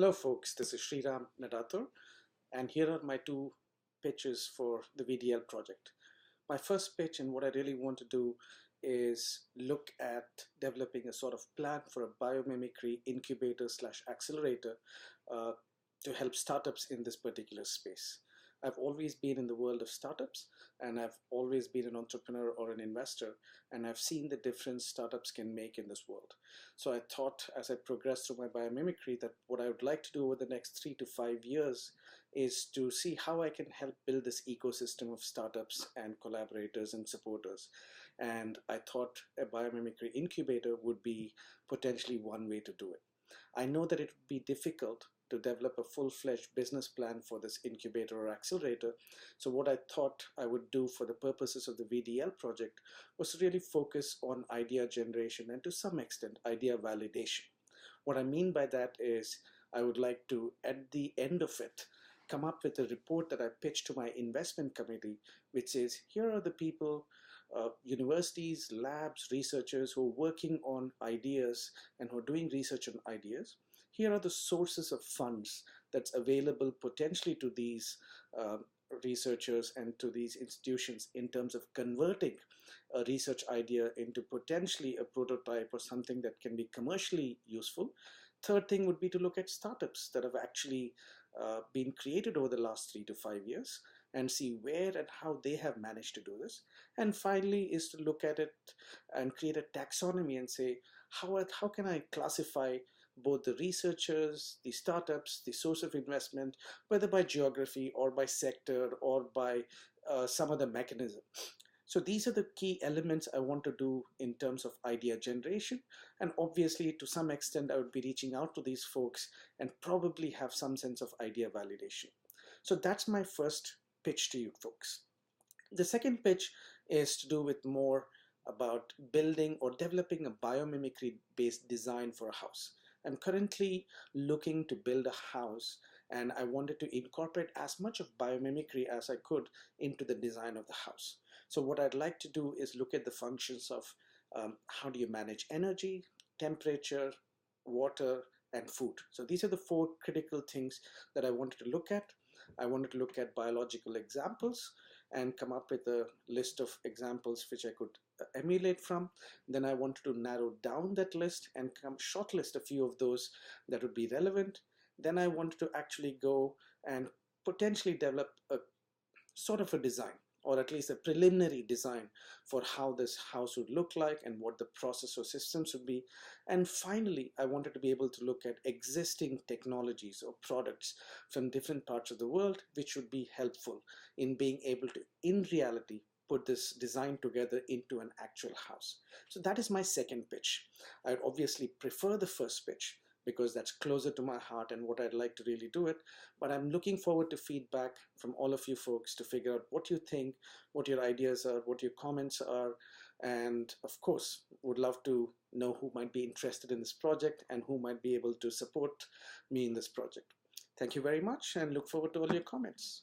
Hello folks, this is Sriram Nadathur, and here are my two pitches for the VDL project. My first pitch, and what I really want to do, is look at developing a sort of plan for a biomimicry incubator slash accelerator to help startups in this particular space. I've always been in the world of startups, and I've always been an entrepreneur or an investor, and I've seen the difference startups can make in this world. So I thought, as I progressed through my biomimicry, that what I would like to do over the next 3 to 5 years is to see how I can help build this ecosystem of startups and collaborators and supporters. And I thought a biomimicry incubator would be potentially one way to do it. I know that it would be difficult to develop a full-fledged business plan for this incubator or accelerator. So what I thought I would do for the purposes of the VDL project was to really focus on idea generation and to some extent idea validation. What I mean by that is I would like to, at the end of it, come up with a report that I pitch to my investment committee, which says, here are the people, universities, labs, researchers who are working on ideas and who are doing research on ideas. Here are the sources of funds that's available potentially to these researchers and to these institutions in terms of converting a research idea into potentially a prototype or something that can be commercially useful. Third thing would be to look at startups that have actually been created over the last 3 to 5 years and see where and how they have managed to do this. And finally is to look at it and create a taxonomy and say, how can I classify both the researchers, the startups, the source of investment, whether by geography or by sector or by some other mechanism. So these are the key elements I want to do in terms of idea generation. And obviously, to some extent, I would be reaching out to these folks and probably have some sense of idea validation. So that's my first pitch to you folks. The second pitch is to do with more about building or developing a biomimicry based design for a house. I'm currently looking to build a house, and I wanted to incorporate as much of biomimicry as I could into the design of the house. So what I'd like to do is look at the functions of how do you manage energy, temperature, water, and food. So these are the 4 critical things that I wanted to look at. I wanted to look at biological examples and come up with a list of examples which I could emulate from. Then I wanted to narrow down that list and shortlist a few of those that would be relevant. Then I wanted to actually go and potentially develop a sort of a design, or at least a preliminary design for how this house would look like and what the process or systems would be. And finally, I wanted to be able to look at existing technologies or products from different parts of the world, which would be helpful in being able to, in reality, put this design together into an actual house. So that is my second pitch. I'd obviously prefer the first pitch because that's closer to my heart and what I'd like to really do it. But I'm looking forward to feedback from all of you folks to figure out what you think, what your ideas are, what your comments are, and of course, would love to know who might be interested in this project and who might be able to support me in this project. Thank you very much and look forward to all your comments.